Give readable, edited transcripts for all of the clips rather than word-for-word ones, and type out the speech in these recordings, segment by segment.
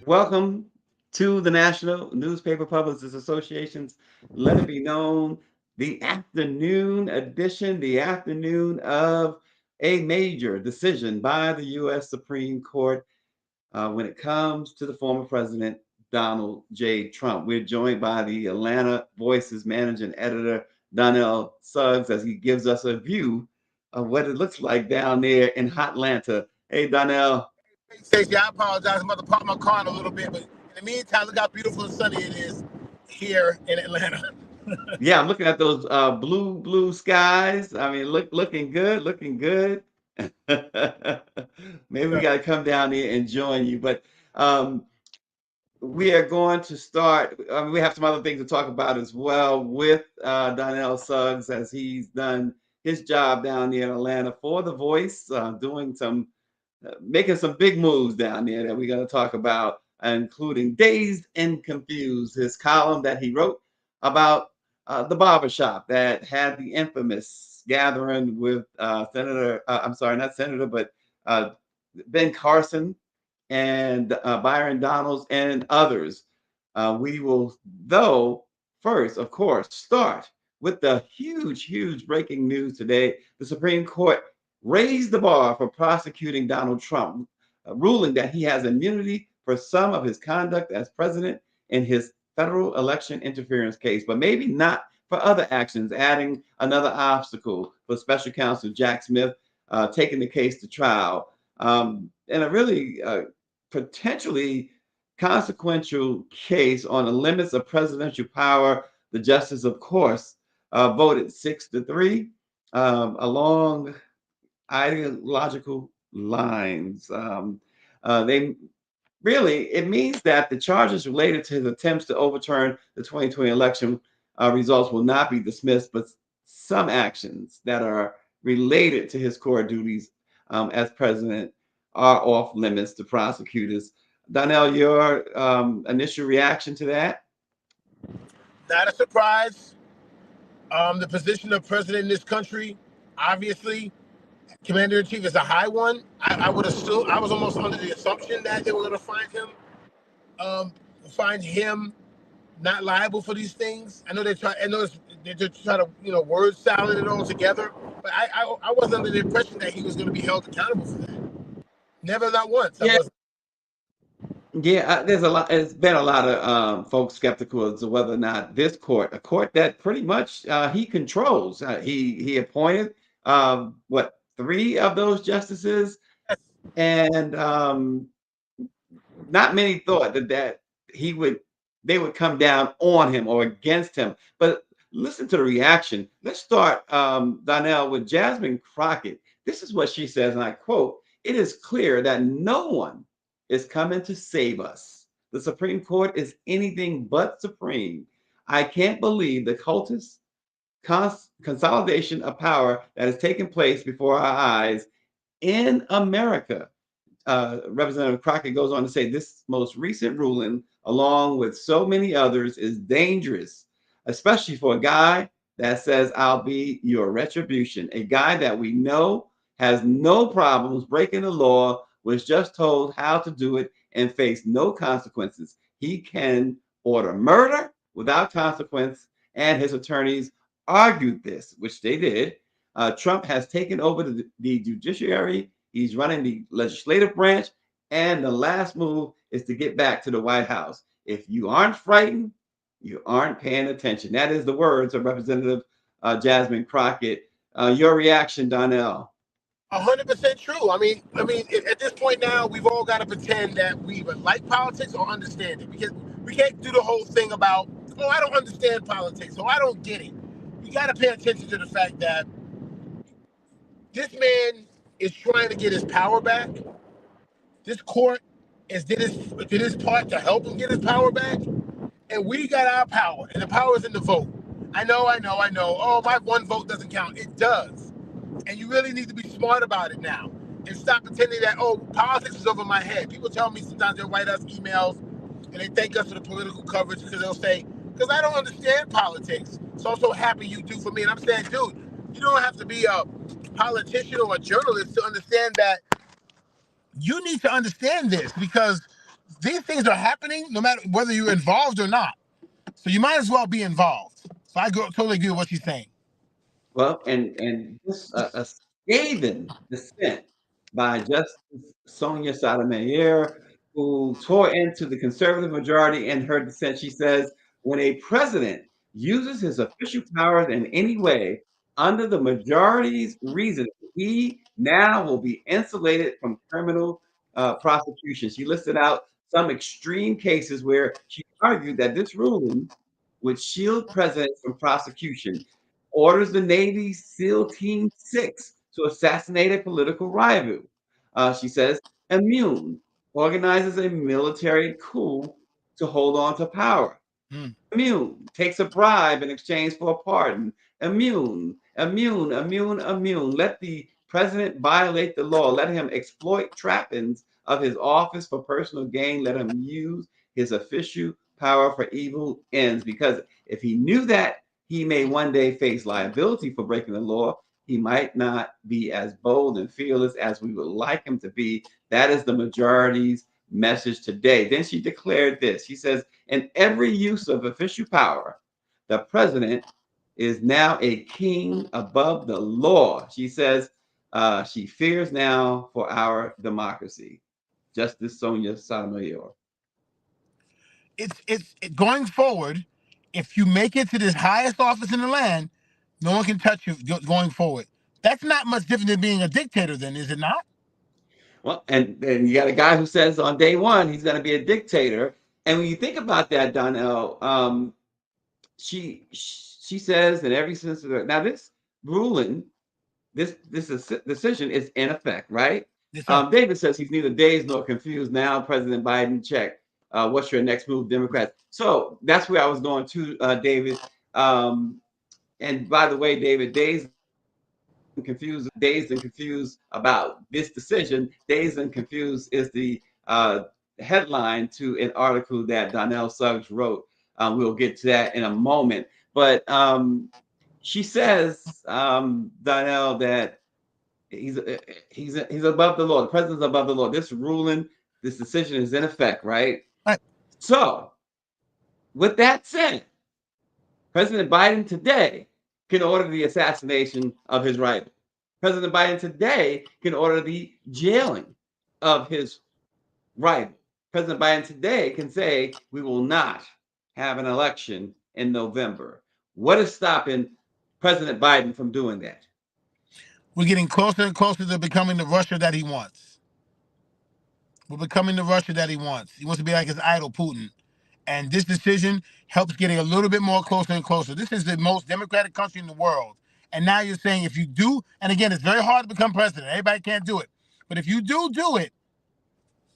Welcome to the National Newspaper Publishers Association's Let It Be Known, the afternoon edition, the afternoon of a major decision by the U.S. Supreme Court when it comes to the former president, Donald J. Trump. We're joined by the Atlanta Voice's managing editor, Donnell Suggs, as he gives us a view of what it looks like down there in Hotlanta. Hey, Donnell. Stacy, I apologize. I'm about to park my car in a little bit, but in the meantime, look how beautiful and sunny it is here in Atlanta. Yeah, I'm looking at those blue skies. I mean, looking good, looking good. Maybe we got to come down here and join you. But um, we are going to start. We have some other things to talk about as well with Donnell Suggs as he's done his job down there in Atlanta for The Voice, doing some making some big moves down there that we're going to talk about, including Dazed and Confused, his column that he wrote about the barbershop that had the infamous gathering with Senator, I'm sorry, not Senator, but uh, Ben Carson and Byron Donalds and others. We will, though, first, of course, start with the huge breaking news today. The Supreme Court raised the bar for prosecuting Donald Trump, ruling that he has immunity for some of his conduct as president in his federal election interference case, but maybe not for other actions, adding another obstacle for special counsel Jack Smith taking the case to trial. And a really potentially consequential case on the limits of presidential power. The justice, of course, voted 6-3 along ideological lines. They really, it means that the charges related to his attempts to overturn the 2020 election results will not be dismissed, but some actions that are related to his core duties as president are off limits to prosecutors. Donnell, your initial reaction to that? Not a surprise. The position of president in this country, obviously, commander in chief is a high one. I would assume, I was almost under the assumption that they were going to find him not liable for these things. I know they try. I know they just try to word salad it all together. But I was under the impression that he was going to be held accountable for that. Never, not once. Yeah. I wasn't. Yeah, there's a lot. There's been a lot of folks skeptical as to whether or not this court, a court that pretty much he controls, he appointed what, three of those justices, and not many thought that they would come down on him or against him. But listen to the reaction. Let's start, Donnell, with Jasmine Crockett. This is what she says, and I quote: "It is clear that no one is coming to save us. The Supreme Court is anything but supreme. I can't believe the cultist consolidation of power that has taken place before our eyes in America." Representative Crockett goes on to say this most recent ruling, along with so many others, is dangerous, especially for a guy that says, "I'll be your retribution." A guy that we know has no problems breaking the law, was just told how to do it and face no consequences. He can order murder without consequence, and his attorneys argued this, which they did. Trump has taken over the judiciary. He's running the legislative branch, and the last move is to get back to the White House. If you aren't frightened, you aren't paying attention. That is the words of Representative Jasmine Crockett. Your reaction, Donnell? 100% true. I mean, at this point now, we've all got to pretend that we either like politics or understand it, because we can't do the whole thing about, oh, I don't understand politics, oh, I don't get it. You got to pay attention to the fact that this man is trying to get his power back. This court did his part to help him get his power back, and we got our power, and the power is in the vote. I know. Oh, my one vote doesn't count. It does. And you really need to be smart about it now and stop pretending that, oh, politics is over my head. People tell me sometimes they'll write us emails and they thank us for the political coverage because they'll say, because I don't understand politics. So I'm so happy you do for me. And I'm saying, dude, you don't have to be a politician or a journalist to understand that you need to understand this, because these things are happening no matter whether you're involved or not. So you might as well be involved. So totally agree with what she's saying. Well, and just a scathing dissent by Justice Sonia Sotomayor, who tore into the conservative majority in her dissent. She says, when a president uses his official powers in any way under the majority's reason, he now will be insulated from criminal prosecution. She listed out some extreme cases where she argued that this ruling would shield presidents from prosecution. Orders the Navy SEAL Team 6 to assassinate a political rival. She says, immune, organizes a military coup to hold on to power. Hmm. Immune takes a bribe in exchange for a pardon. Immune. Let the president violate the law. Let him exploit trappings of his office for personal gain. Let him use his official power for evil ends. Because if he knew that he may one day face liability for breaking the law, he might not be as bold and fearless as we would like him to be. That is the majority's message today. Then she declared this. She says, in every use of official power, the president is now a king above the law. She says she fears now for our democracy. Justice Sonia Sotomayor. Going forward. If you make it to this highest office in the land, no one can touch you going forward. That's not much different than being a dictator, then, is it not? Well, and you got a guy who says on day one he's going to be a dictator. And when you think about that, Donnell, she says in every sense of it. Now, this ruling, this decision is in effect, right? Yes, sir. David says he's neither dazed nor confused now. President Biden, check. What's your next move, Democrats? So that's where I was going to, David. And by the way, David, dazed and confused about this decision. Dazed and confused is the headline to an article that Donnell Suggs wrote. We'll get to that in a moment. But she says, Donnell, that he's above the law. The president's above the law. This ruling, this decision is in effect, right? Right. So, with that said, President Biden today can order the assassination of his rival. President Biden today can order the jailing of his rival. President Biden today can say, we will not have an election in November. What is stopping President Biden from doing that? We're getting closer and closer to becoming the Russia that he wants. We're becoming the Russia that he wants. He wants to be like his idol, Putin. And this decision helps getting a little bit more closer and closer. This is the most democratic country in the world. And now you're saying if you do, and again, it's very hard to become president. Everybody can't do it. But if you do it,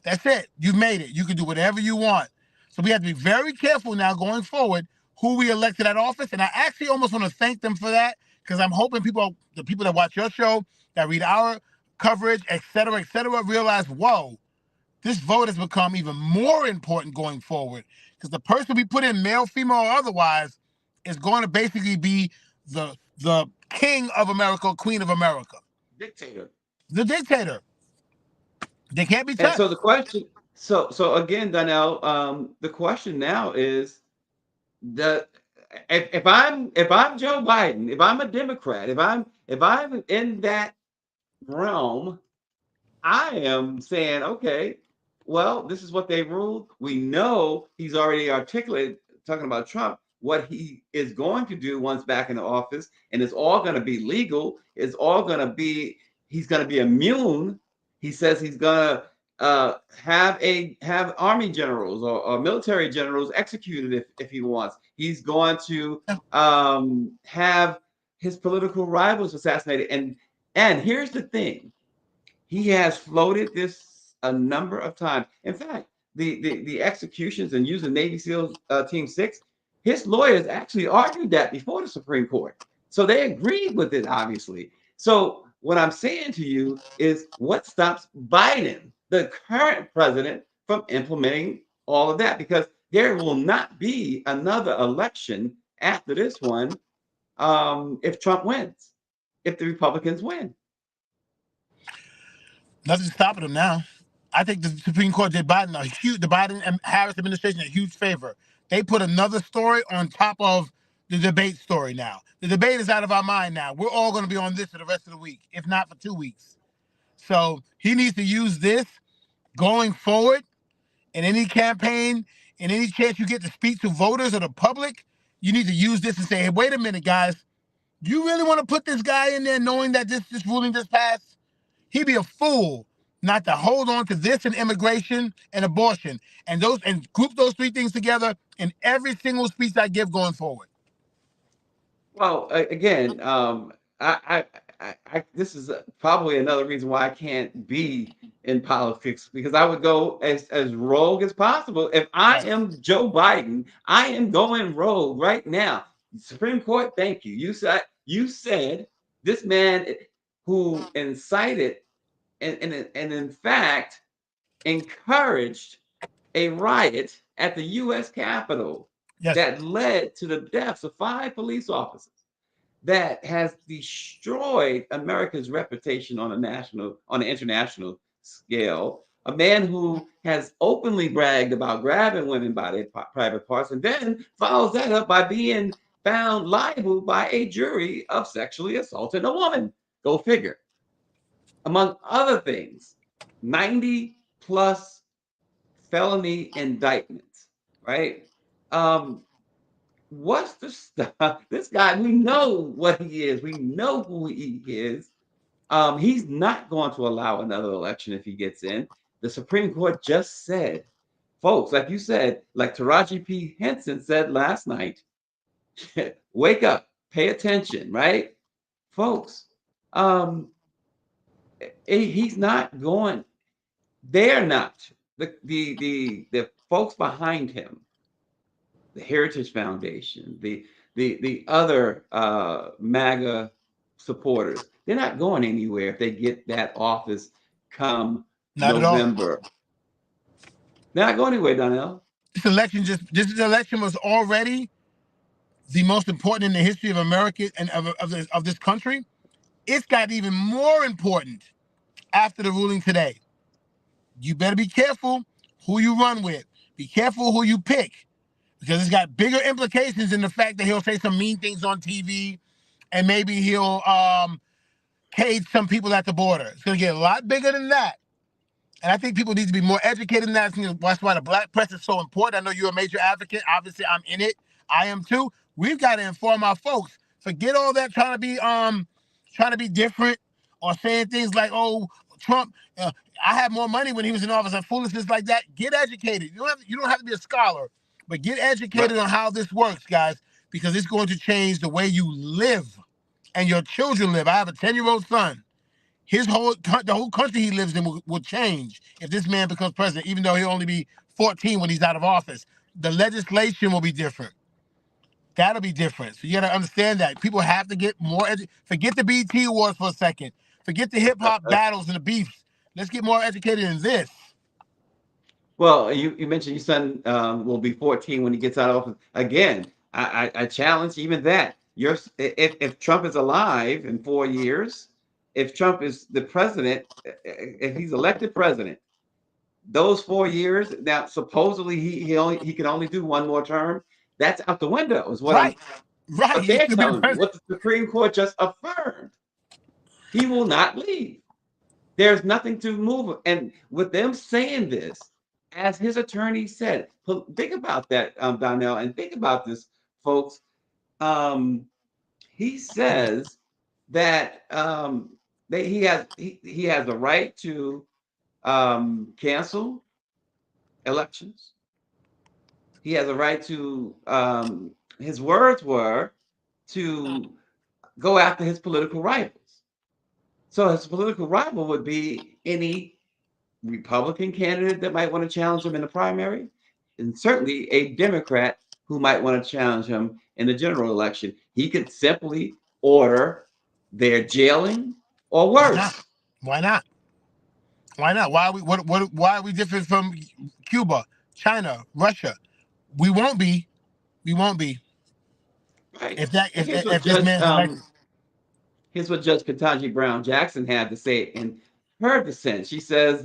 that's it. You've made it. You can do whatever you want. So we have to be very careful now going forward who we elect to that office. And I actually almost want to thank them for that, because I'm hoping the people that watch your show, that read our coverage, et cetera, realize, whoa, this vote has become even more important going forward, because the person we put in, male, female, or otherwise, is going to basically be the king of America, queen of America. Dictator. The dictator. They can't be touched. And so the question, so again, Donnell, the question now is the if I'm Joe Biden, if I'm a Democrat, if I'm in that realm, I am saying, okay, well, this is what they ruled. We know he's already articulated, talking about Trump, what he is going to do once back in the office, and it's all going to be legal. It's all going to be he's going to be immune. He says he's going to have army generals or military generals executed if he wants. He's going to have his political rivals assassinated. And here's the thing: he has floated this a number of times. In fact, the executions and using Navy SEALs Team 6, his lawyers actually argued that before the Supreme Court. So they agreed with it, obviously. So what I'm saying to you is what stops Biden, the current president, from implementing all of that? Because there will not be another election after this one if Trump wins, if the Republicans win. Nothing's stopping him now. I think the Supreme Court did Biden the Biden and Harris administration a huge favor. They put another story on top of the debate story now. The debate is out of our mind now. We're all going to be on this for the rest of the week, if not for 2 weeks. So he needs to use this going forward in any campaign, in any chance you get to speak to voters or the public. You need to use this and say, hey, wait a minute, guys. Do you really want to put this guy in there knowing that this ruling just passed? He'd be a fool not to hold on to this and immigration and abortion and group those three things together in every single speech I give going forward. Well, again, this is probably another reason why I can't be in politics, because I would go as rogue as possible. If I am Joe Biden, I am going rogue right now. Supreme Court, thank you. You said this man who incited and in fact encouraged a riot at the U.S. Capitol that led to the deaths of 5 police officers, that has destroyed America's reputation on an international scale. A man who has openly bragged about grabbing women by their private parts, and then follows that up by being found liable by a jury of sexually assaulting a woman. Go figure. Among other things, 90 plus felony indictments, right? What's the stuff? This guy, we know what he is. We know who he is. He's not going to allow another election if he gets in. The Supreme Court just said, folks, like you said, like Taraji P. Henson said last night, wake up, pay attention, right? Folks, he's not going, they're not. The folks behind him, the Heritage Foundation, the other MAGA supporters, they're not going anywhere if they get that office come November. They're not going anywhere, Donnell. This election was already the most important in the history of America and of this country. It's got even more important after the ruling today. You better be careful who you run with. Be careful who you pick, because it's got bigger implications in the fact that he'll say some mean things on TV, and maybe he'll cage some people at the border. It's going to get a lot bigger than that. And I think people need to be more educated in that. That's why the black press is so important. I know you're a major advocate. Obviously, I'm in it. I am too. We've got to inform our folks. Forget all that trying to be different or saying things like, "Oh, Trump, I had more money when he was in office," and foolishness like that. Get educated. You don't have to be a scholar, but get educated on how this works, guys, because it's going to change the way you live and your children live. I have a 10-year-old son. The whole country he lives in will change if this man becomes president, even though he'll only be 14 when he's out of office. The legislation will be different. That'll be different. So you got to understand that. People have to get more forget the BT Awards for a second. Forget the hip-hop battles and the beefs. Let's get more educated in this. Well, you mentioned your son will be 14 when he gets out of office. Again, I challenge even that. If Trump is alive in 4 years, if Trump is the president, if he's elected president, those 4 years, now supposedly he can only do one more term. That's out the window, is what what they're telling me, what the Supreme Court just affirmed. He will not leave. There's nothing to move. And with them saying this, as his attorney said, think about that, Donnell, and think about this, folks. He says that he has a right to cancel elections. He has a right to his words were to go after his political rivals. So his political rival would be any Republican candidate that might want to challenge him in the primary, and certainly a Democrat who might want to challenge him in the general election. He could simply order their jailing or Why not? worse. Why not? Why not? Why are we why are we different from Cuba, China, Russia? We won't be. We won't be Right. if that And if this man's elected. here's what Judge Ketanji Brown Jackson had to say in her dissent. She says,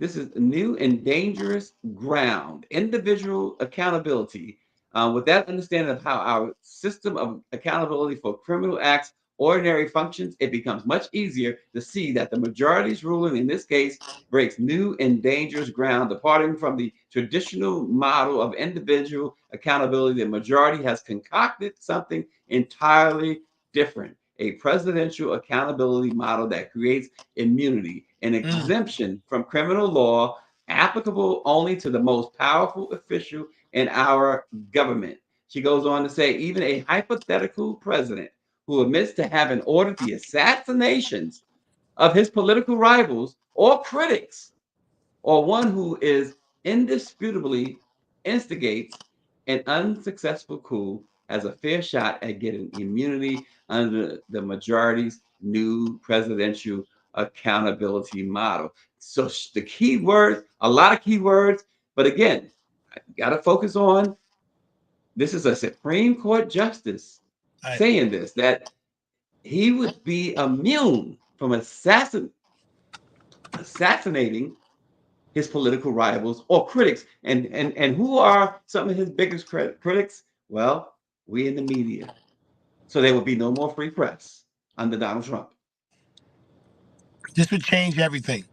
this is new and dangerous ground. Individual accountability. With that understanding of how our system of accountability for criminal acts ordinary functions, it becomes much easier to see that the majority's ruling in this case breaks new and dangerous ground, departing from the traditional model of individual accountability. The majority has concocted something entirely different, a presidential accountability model that creates immunity, an Mm, exemption from criminal law applicable only to the most powerful official in our government. She goes on to say, even a hypothetical president who admits to having ordered the assassinations of his political rivals or critics, or one who is indisputably instigates an unsuccessful coup has a fair shot at getting immunity under the majority's new presidential accountability model. So the key words, a lot of key words, but again, got to focus on this is a Supreme Court justice right. saying this, that he would be immune from assassinating his political rivals or critics. And who are some of his biggest critics? Well, we in the media. So there will be no more free press under Donald Trump. This would change everything.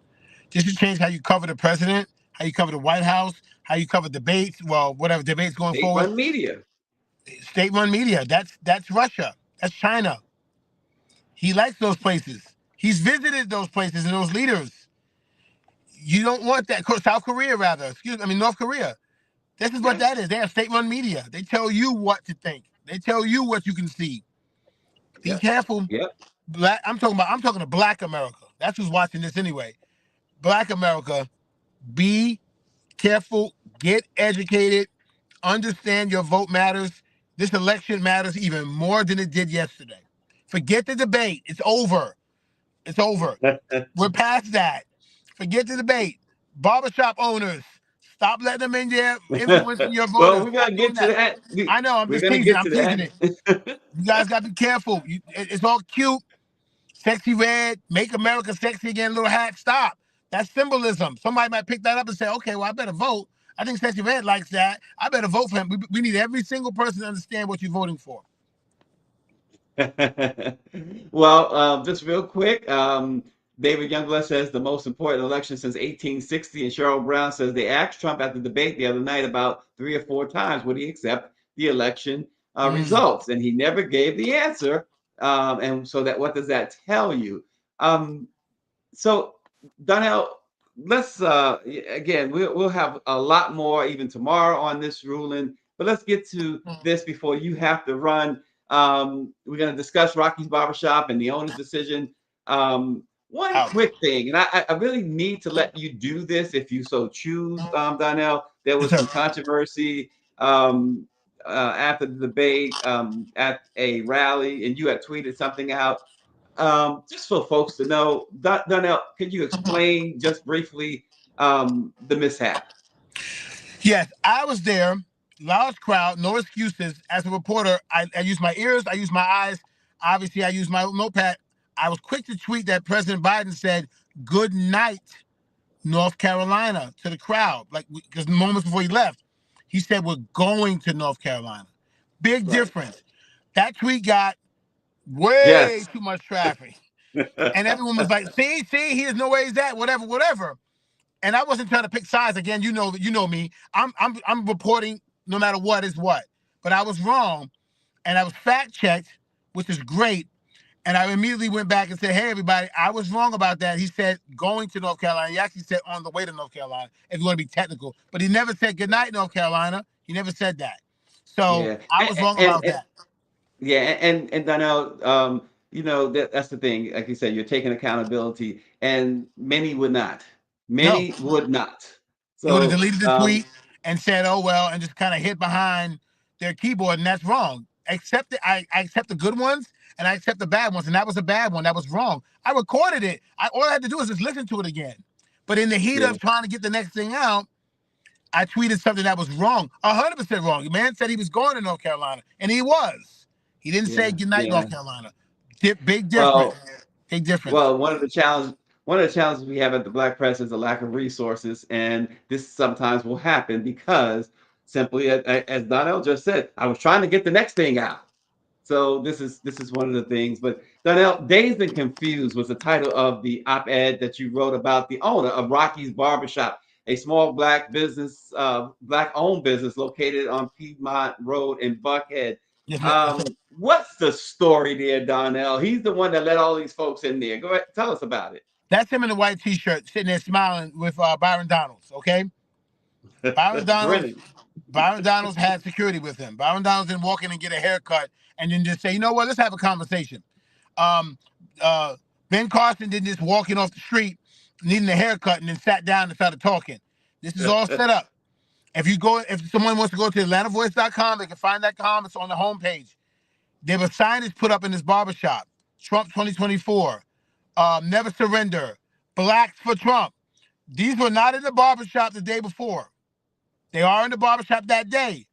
This would change how you cover the president, how you cover the White House, how you cover debates. Well, whatever debates going forward. State-run media. State-run media. That's Russia. That's China. He likes those places. He's visited those places and those leaders. You don't want that. South Korea, rather. Excuse me. I mean, North Korea. This is what that Yes. is. They have state-run media. They tell you what to think. They tell you what you can see. Be Yes. careful. Yep. Black. I'm talking to Black America. That's who's watching this anyway. Black America. Be careful. Get educated. Understand your vote matters. This election matters even more than it did yesterday. Forget the debate. It's over. It's over. We're past that. Forget the debate. Barbershop owners, stop letting them in there influencing your Well, voters. we're Stop gonna doing get to that. that. I know. I'm We're just gonna teasing. get I'm to teasing it. that. You guys got to be careful. It's all cute. Sexy red. Make America sexy again. Little hat. Stop. That's symbolism. Somebody might pick that up and say, okay, well, I better vote. I think Sexy Red likes that. I better vote for him. We need every single person to understand what you're voting for. Well, just real quick, David Youngblood says the most important election since 1860, and Cheryl Brown says they asked Trump at the debate the other night about 3 or 4 times would he accept the election Mm. results, and he never gave the answer. And so that what does that tell you? Um, so Donnell, let's again we'll have a lot more even tomorrow on this ruling, but let's get to this before you have to run. We're going to discuss Rocky's Barbershop and the owner's decision. One Out. quick thing, and I really need to let you do this if you so choose, Donnell. There Yes, was sir. some controversy after the debate at a rally, and you had tweeted something out just for folks to know, Donnell, could you explain just briefly the mishap? Yes, I was there. Large crowd, no excuses. As a reporter, I use my ears, I use my eyes. Obviously, I use my notepad. I was quick to tweet that President Biden said, "Good night, North Carolina," to the crowd. Like, because moments before he left, he said, "We're going to North Carolina." Big Right. difference. That tweet got way Yes. too much traffic. And everyone was like, see, he has no way he's at, whatever, whatever. And I wasn't trying to pick sides again. You know me. I'm reporting no matter what is what. But I was wrong, and I was fact checked, which is great. And I immediately went back and said, hey, everybody, I was wrong about that. He said going to North Carolina. He actually said on the way to North Carolina, if you want to be technical. But he never said good night, North Carolina. He never said that. So Yeah, I was wrong about that. yeah, and Donnell, that's the thing. Like you said, you're taking accountability, and many would not. No, Many would not. they would have So, deleted the tweet and said, oh, well, and just kind of hid behind their keyboard. And that's wrong. I accept the good ones and I accept the bad ones. And that was a bad one. That was wrong. I recorded it. All I had to do is just listen to it again. But in the heat yeah, of trying to get the next thing out, I tweeted something that was wrong, 100% wrong. The man said he was going to North Carolina, and he was. He didn't say yeah, goodnight, yeah. North Carolina. Big difference. Well, Big difference. well, one of the challenges we have at the Black Press is a lack of resources, and this sometimes will happen because simply, as Donnell just said, I was trying to get the next thing out. So this is one of the things. But Donnell, "Dazed and Confused" was the title of the op-ed that you wrote about the owner of Rocky's Barbershop, a small black-owned business located on Piedmont Road in Buckhead. Yes, yes, What's the story there, Donnell? He's the one that let all these folks in there. Go ahead, tell us about that's him in the white T-shirt, sitting there smiling with Byron Donalds. Okay, Byron it. Donalds. Grinning. Byron Donalds had security with him. Byron Donalds didn't walk in and get a haircut and then just say, you know what, let's have a conversation. Um, Ben Carson didn't just walk in off the street needing a haircut and then sat down and started talking. This is all set up. If someone wants to go to AtlantaVoice.com, they can find that column. It's on the homepage. There were signage put up in this barbershop. Trump 2024, Never Surrender, Blacks for Trump. These were not in the barbershop the day before. They are in the barbershop that day.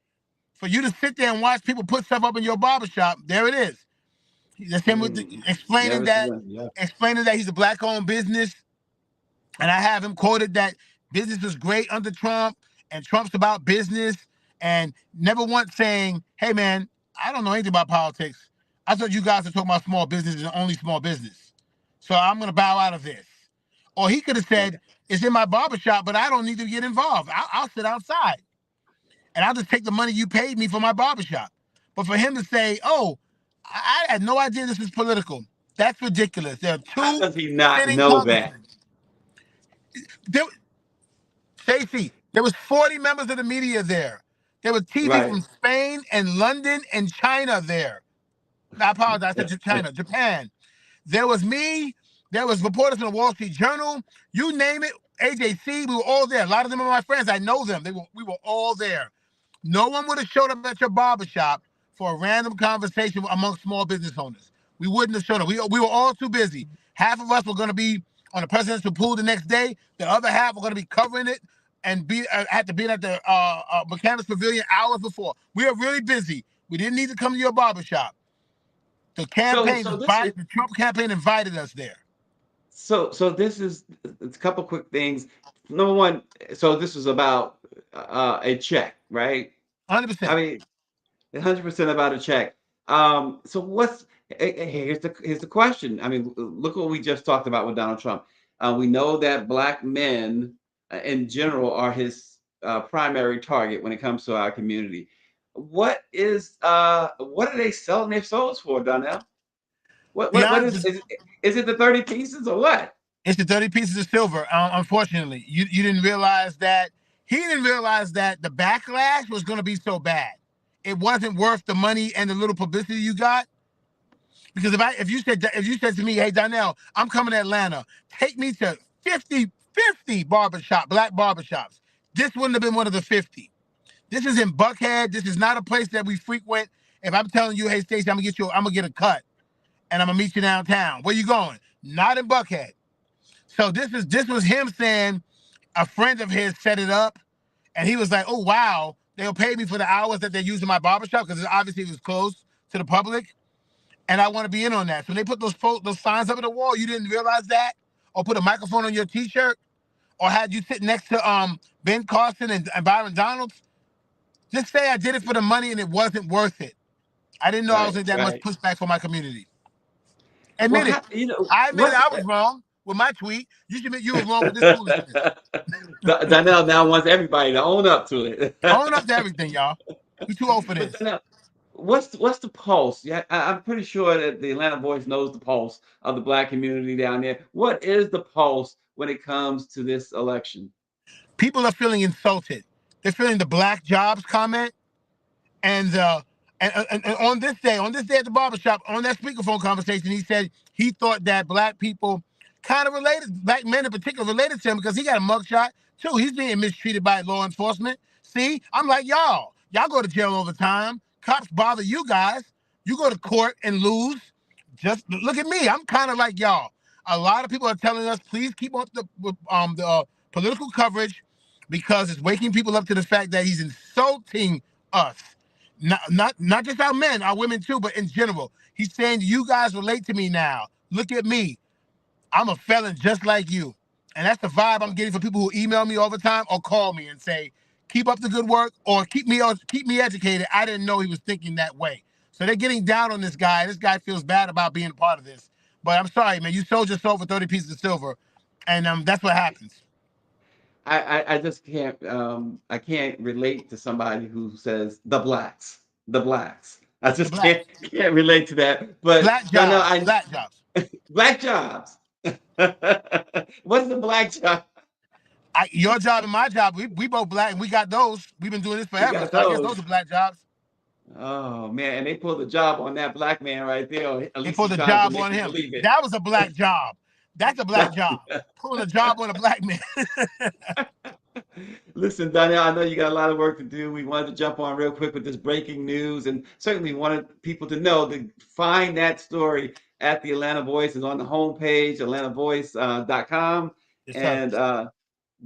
For you to sit there and watch people put stuff up in your barbershop, there it is. That's him explaining Never that, surrender. Yeah. he's a black-owned business. And I have him quoted that business was great under Trump and Trump's about business, and never once saying, hey, man, I don't know anything about politics. I thought you guys were talking about small business and only small business. So I'm going to bow out of this. Or he could have said, it's in my barbershop, but I don't need to get involved. I'll sit outside and I'll just take the money you paid me for my barbershop. But for him to say, oh, I had no idea this was political. That's ridiculous. There are How two does he not sitting know that? congressmen. Stacy, there was 40 members of the media there. There was TV Right. from Spain and London and China there. I apologize, I said China, Japan. There was me. There was reporters from the Wall Street Journal. You name it, AJC, we were all there. A lot of them are my friends. I know them. We were all there. No one would have showed up at your barbershop for a random conversation among small business owners. We wouldn't have showed up. We were all too busy. Half of us were going to be on the presidential pool the next day. The other half were going to be covering it and had to be at the Mechanics Pavilion hours before. We are really busy. We didn't need to come to your barbershop. The campaign, the Trump campaign invited us there. So this is a couple quick things. Number one, so this was about a check, right? 100%. I mean, 100% about a check. So here's the question. I mean, look what we just talked about with Donald Trump. We know that black men in general are his primary target when it comes to our community. What are they selling their souls for, Donnell? What is it the 30 pieces or what? It's the 30 pieces of silver. Unfortunately, you didn't realize that. He didn't realize that the backlash was going to be so bad. It wasn't worth the money and the little publicity you got. Because if you said to me, hey, Donnell, I'm coming to Atlanta, take me to 50 black barbershops. This wouldn't have been one of the 50. This is in Buckhead. This is not a place that we frequent. If I'm telling you, hey, Stacy, I'm gonna get a cut and I'm gonna meet you downtown. Where you going? Not in Buckhead. So this was him saying a friend of his set it up, and he was like, oh, wow, they'll pay me for the hours that they're using my barbershop because obviously it was closed to the public, and I want to be in on that. So when they put those signs up on the wall, you didn't realize that? Or put a microphone on your T-shirt? Or had you sit next to Ben Carson and Byron Donalds? Just say I did it for the money and it wasn't worth it. I didn't know I was in that much pushback for my community. Admit it. I admit I was wrong with my tweet. You should admit you were wrong with this foolishness. Donnell now wants everybody to own up to it. Own up to everything, y'all. We too old for this. what's the pulse? Yeah, I'm pretty sure that the Atlanta Voice knows the pulse of the black community down there. What is the pulse when it comes to this election? People are feeling insulted. They're feeling the black jobs comment. And and on this day at the barbershop, on that speakerphone conversation, he said he thought that black people kind of related, black men in particular, related to him because he got a mugshot too. He's being mistreated by law enforcement. See, I'm like, y'all go to jail all the time. Cops bother you guys. You go to court and lose. Just look at me. I'm kind of like y'all. A lot of people are telling us, please keep up the political coverage because it's waking people up to the fact that he's insulting us. Not just our men, our women too, but in general. He's saying you guys relate to me now. Look at me. I'm a felon just like you. And that's the vibe I'm getting from people who email me all the time or call me and say, keep up the good work or keep me educated. I didn't know he was thinking that way. So they're getting down on this guy. This guy feels bad about being a part of this. But I'm sorry, man. You sold your soul for 30 pieces of silver. And that's what happens. I just can't I can't relate to somebody who says the blacks. I The just black. can't relate to that. But Black no, no, jobs. I Black jobs. black jobs. What's the black job? Your job and my job, we both black and we got those. We've been doing this We forever. got So I guess those those. are black jobs. Oh man, and they pulled the job on that black man right there. Or at They least pulled he's a trying to job make on you him. believe it. That was a black job. That's a black job. Pulling a job on a black man. Listen, Donnell, I know you got a lot of work to do. We wanted to jump on real quick with this breaking news and certainly wanted people to know to find that story at the Atlanta Voice. Is on the homepage, atlantavoice.com. Yes, sir. And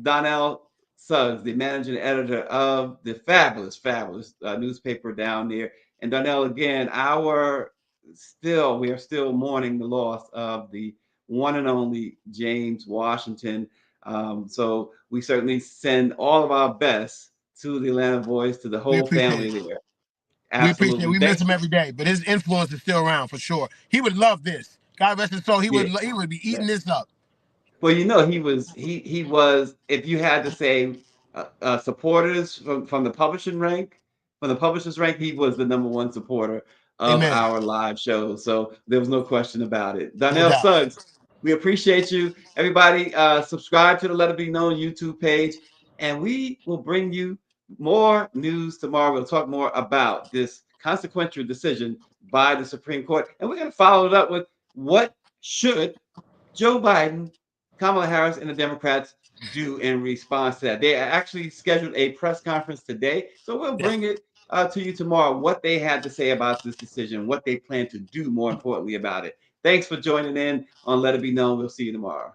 Donnell Suggs, the managing editor of the fabulous newspaper down there. And Donnell, again, we are still mourning the loss of the one and only James Washington. So we certainly send all of our best to the Atlanta Voice, to the We whole appreciate family it. there. We appreciate it. Absolutely. We miss Thanks him for every day, but his influence is still around for sure. He would love this. God rest his soul. yeah. He would be Yeah. eating this up. Well, he was, if you had to say supporters from the publishing rank, from the publishers rank, he was the number one supporter of Amen. our live show. So there was no question about it. No Donnell doubt. Suggs, we appreciate you. Everybody, subscribe to the Let It Be Known YouTube page, and we will bring you more news tomorrow. We'll talk more about this consequential decision by the Supreme Court, and we're going to follow it up with what should Joe Biden, Kamala Harris, and the Democrats do in response to that. They actually scheduled a press conference today, so we'll Yes. bring it to you tomorrow what they had to say about this decision, what they plan to do, more importantly, about it. Thanks for joining in on Let It Be Known. We'll see you tomorrow.